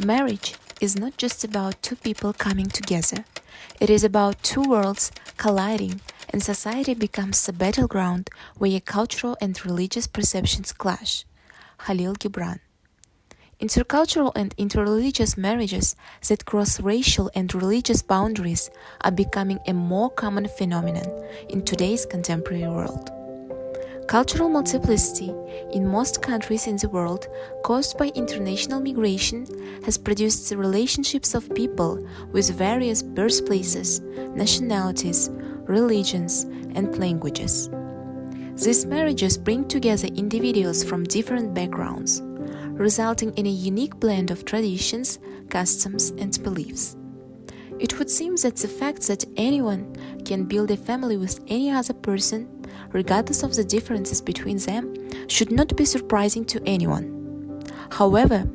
Marriage is not just about two people coming together. It is about two worlds colliding, and society becomes a battleground where cultural and religious perceptions clash. Khalil Gibran. Intercultural and interreligious marriages that cross racial and religious boundaries are becoming a more common phenomenon in today's contemporary world. Cultural multiplicity in most countries in the world, caused by international migration, has produced the relationships of people with various birthplaces, nationalities, religions, and languages. These marriages bring together individuals from different backgrounds, resulting in a unique blend of traditions, customs, and beliefs. It would seem that the fact that anyone can build a family with any other person, regardless of the differences between them, should not be surprising to anyone. However,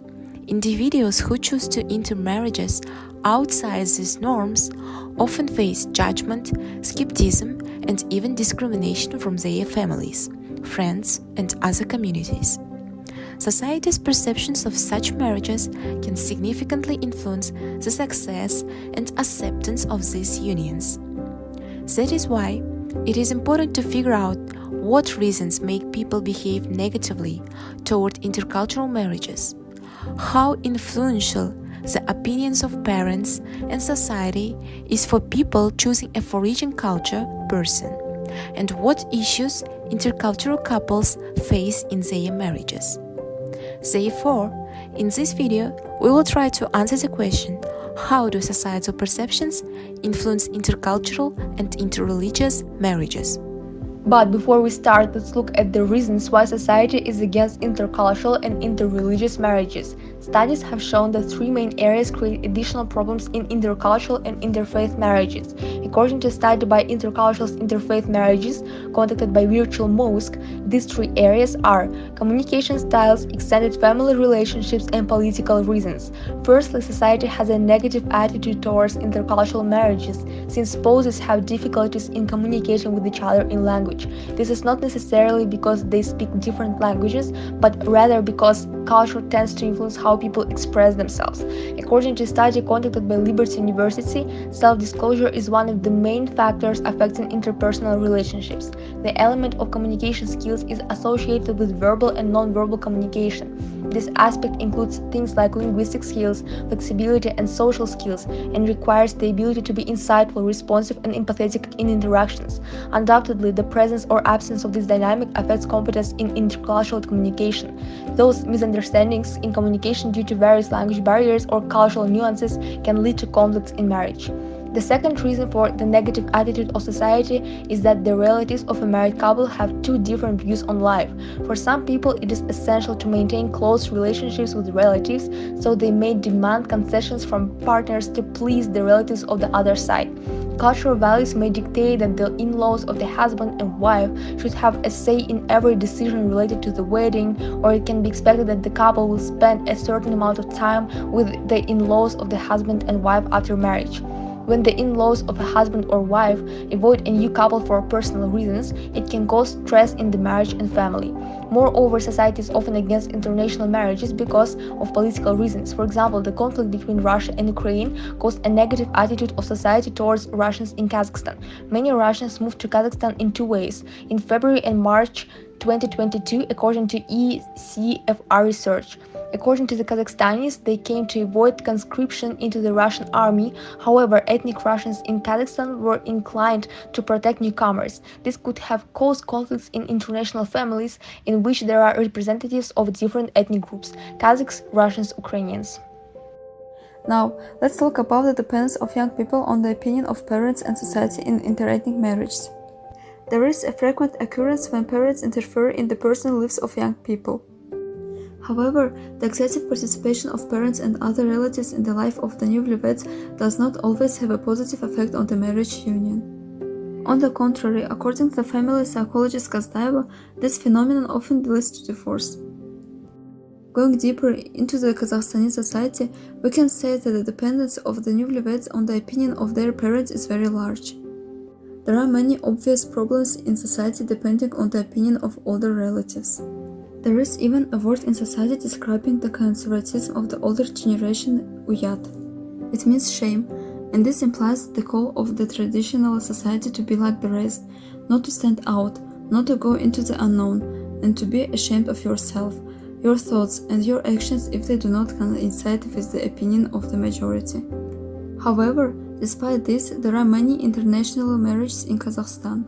individuals who choose to enter marriages outside these norms often face judgment, skepticism, and even discrimination from their families, friends, and other communities. Society's perceptions of such marriages can significantly influence the success and acceptance of these unions. That is why it is important to figure out what reasons make people behave negatively toward intercultural marriages, how influential the opinions of parents and society is for people choosing a foreign culture person, and what issues intercultural couples face in their marriages. Therefore, in this video, we will try to answer the question, how do societal perceptions influence intercultural and interreligious marriages? But before we start, let's look at the reasons why society is against intercultural and interreligious marriages. Studies have shown that three main areas create additional problems in intercultural and interfaith marriages. According to a study by Intercultural Interfaith Marriages conducted by Virtual Mosque, these three areas are communication styles, extended family relationships, and political reasons. Firstly, society has a negative attitude towards intercultural marriages, since spouses have difficulties in communicating with each other in language. This is not necessarily because they speak different languages, but rather because culture tends to influence how people express themselves. According to a study conducted by Liberty University, self-disclosure is one of the main factors affecting interpersonal relationships. The element of communication skills is associated with verbal and non-verbal communication. This aspect includes things like linguistic skills, flexibility, and social skills, and requires the ability to be insightful, responsive, and empathetic in interactions. Undoubtedly, the presence or absence of this dynamic affects competence in intercultural communication. Those misunderstandings in communication due to various language barriers or cultural nuances can lead to conflicts in marriage. The second reason for the negative attitude of society is that the relatives of a married couple have two different views on life. For some people, it is essential to maintain close relationships with relatives, so they may demand concessions from partners to please the relatives of the other side. Cultural values may dictate that the in-laws of the husband and wife should have a say in every decision related to the wedding, or it can be expected that the couple will spend a certain amount of time with the in-laws of the husband and wife after marriage. When the in-laws of a husband or wife avoid a new couple for personal reasons, it can cause stress in the marriage and family. Moreover, society is often against international marriages because of political reasons. For example, the conflict between Russia and Ukraine caused a negative attitude of society towards Russians in Kazakhstan. Many Russians moved to Kazakhstan in two ways: in February and March 2022, according to ECFR research. According to the Kazakhstanis, they came to avoid conscription into the Russian army. However, ethnic Russians in Kazakhstan were inclined to protect newcomers. This could have caused conflicts in international families in which there are representatives of different ethnic groups: Kazakhs, Russians, Ukrainians. Now, let's talk about the dependence of young people on the opinion of parents and society in interethnic marriages. There is a frequent occurrence when parents interfere in the personal lives of young people. However, the excessive participation of parents and other relatives in the life of the newlyweds does not always have a positive effect on the marriage union. On the contrary, according to the family psychologist Kazdaeva, this phenomenon often leads to divorce. Going deeper into the Kazakhstani society, we can say that the dependence of the newlyweds on the opinion of their parents is very large. There are many obvious problems in society depending on the opinion of older relatives. There is even a word in society describing the conservatism of the older generation, uyat. It means shame, and this implies the call of the traditional society to be like the rest, not to stand out, not to go into the unknown, and to be ashamed of yourself, your thoughts, and your actions if they do not coincide with the opinion of the majority. However, despite this, there are many international marriages in Kazakhstan.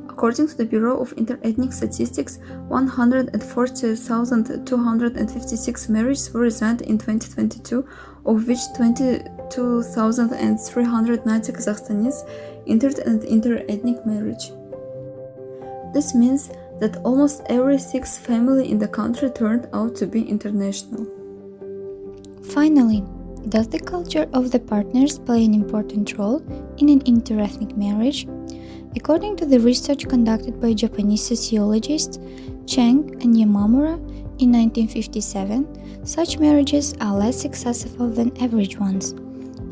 According to the Bureau of Interethnic Statistics, 140,256 marriages were signed in 2022, of which 22,390 Kazakhstanis entered an interethnic marriage. This means that almost every sixth family in the country turned out to be international. Finally, does the culture of the partners play an important role in an interethnic marriage? According to the research conducted by Japanese sociologists Cheng and Yamamura in 1957, such marriages are less successful than average ones.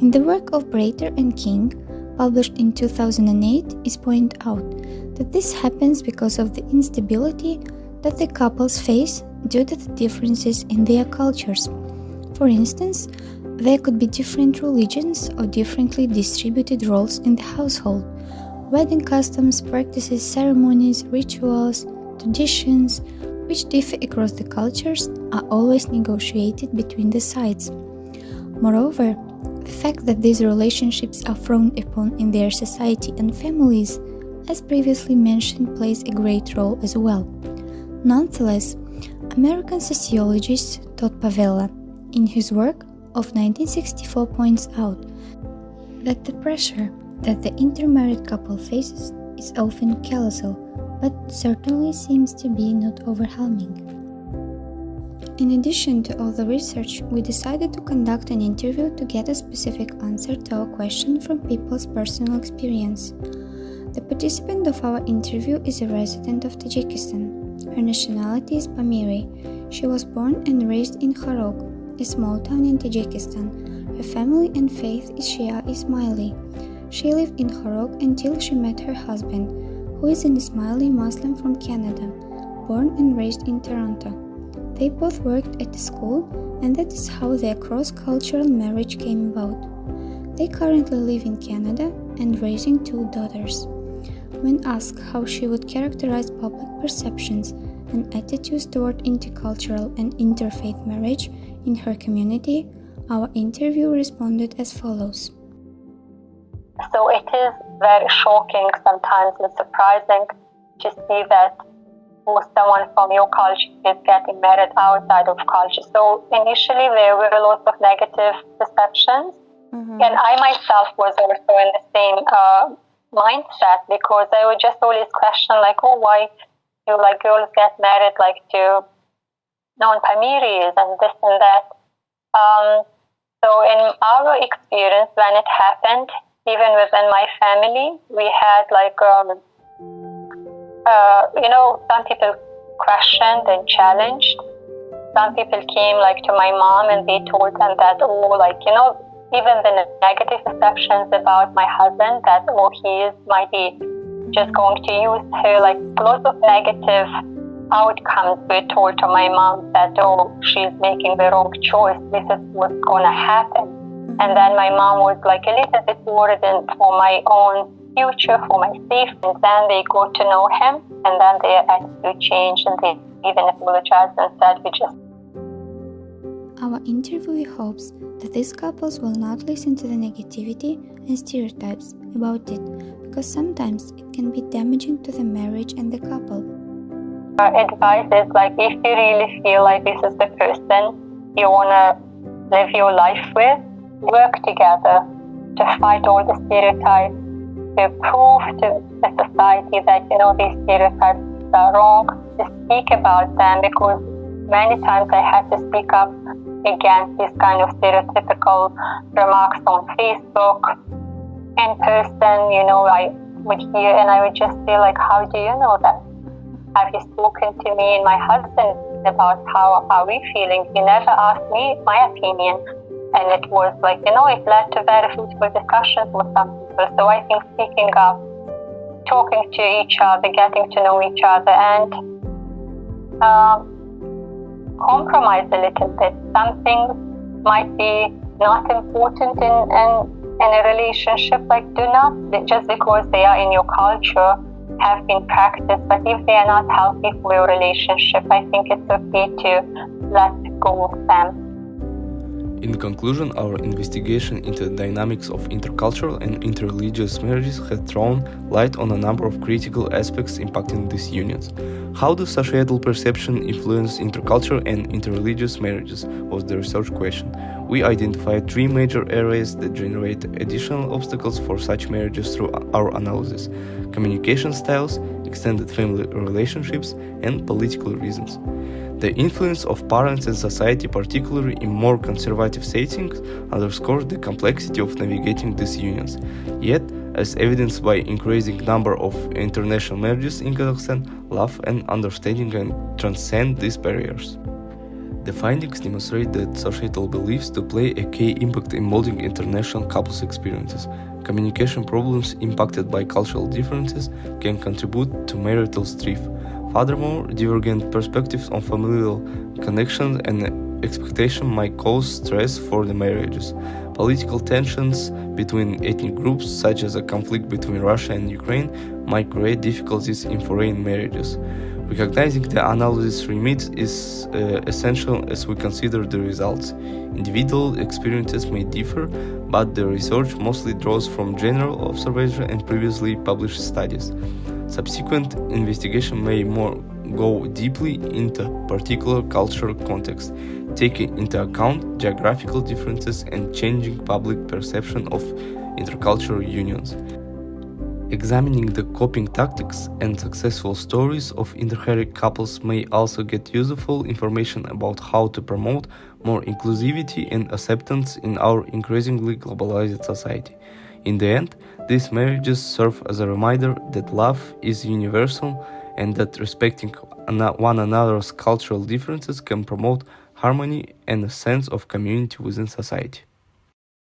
In the work of Breiter and King, published in 2008, is pointed out that this happens because of the instability that the couples face due to the differences in their cultures. For instance, there could be different religions or differently distributed roles in the household. Wedding customs, practices, ceremonies, rituals, traditions, which differ across the cultures, are always negotiated between the sides. Moreover, the fact that these relationships are frowned upon in their society and families, as previously mentioned, plays a great role as well. Nonetheless, American sociologist Todd Pavella, in his work of 1964, points out that the pressure that the intermarried couple faces is often colossal, but certainly seems to be not overwhelming. In addition to all the research, we decided to conduct an interview to get a specific answer to our question from people's personal experience. The participant of our interview is a resident of Tajikistan. Her nationality is Pamiri. She was born and raised in Kharog, a small town in Tajikistan. Her family and faith is Shia Ismaili. She lived in Kharog until she met her husband, who is an Ismaili Muslim from Canada, born and raised in Toronto. They both worked at the school, and that is how their cross-cultural marriage came about. They currently live in Canada and raising 2 daughters. When asked how she would characterize public perceptions and attitudes toward intercultural and interfaith marriage in her community, our interview responded as follows. So it is very shocking sometimes and surprising to see that someone from your culture is getting married outside of culture. So initially there were lots of negative perceptions, and I myself was also in the same mindset, because I would just always question why do girls get married to non-Pamiris and this and that. So in our experience, when it happened, even within my family, we had some people questioned and challenged. Some people came to my mom and they told them that, even the negative perceptions about my husband, that, he might be just going to use her, lots of negative outcomes were told to my mom that, she's making the wrong choice, this is what's going to happen. And then my mom was a little bit worried for my own future, for my safety. And then they got to know him, and then their attitude changed, and they even apologized and said, we just... Our interviewee hopes that these couples will not listen to the negativity and stereotypes about it, because sometimes it can be damaging to the marriage and the couple. Our advice is if you really feel like this is the person you want to live your life with, work together to fight all the stereotypes, to prove to the society that these stereotypes are wrong, to speak about them, because many times I had to speak up against these kind of stereotypical remarks on Facebook. In person, I would hear and I would just feel how do you know that? Have you spoken to me and my husband about how are we feeling? You never asked me my opinion. And it was it led to very fruitful discussions with some people. So I think speaking up, talking to each other, getting to know each other, and compromise a little bit. Some things might be not important in a relationship, like do not, just because they are in your culture, have been practiced, but if they are not healthy for your relationship, I think it's okay to let go of them. In conclusion, our investigation into the dynamics of intercultural and interreligious marriages has thrown light on a number of critical aspects impacting these unions. How does societal perception influence intercultural and interreligious marriages was the research question. We identified three major areas that generate additional obstacles for such marriages through our analysis: communication styles, extended family relationships, and political reasons. The influence of parents and society, particularly in more conservative settings, underscores the complexity of navigating these unions. Yet, as evidenced by increasing number of international marriages in Kazakhstan, love and understanding can transcend these barriers. The findings demonstrate that societal beliefs do play a key impact in molding international couples' experiences. Communication problems impacted by cultural differences can contribute to marital strife. Furthermore, divergent perspectives on familial connections and expectation might cause stress for the marriages. Political tensions between ethnic groups, such as a conflict between Russia and Ukraine, might create difficulties in foreign marriages. Recognizing the analysis remit is essential as we consider the results. Individual experiences may differ, but the research mostly draws from general observation and previously published studies. Subsequent investigation may go deeply into particular cultural context, taking into account geographical differences and changing public perception of intercultural unions. Examining the coping tactics and successful stories of intermarried couples may also get useful information about how to promote more inclusivity and acceptance in our increasingly globalized society. In the end, these marriages serve as a reminder that love is universal and that respecting one another's cultural differences can promote harmony and a sense of community within society.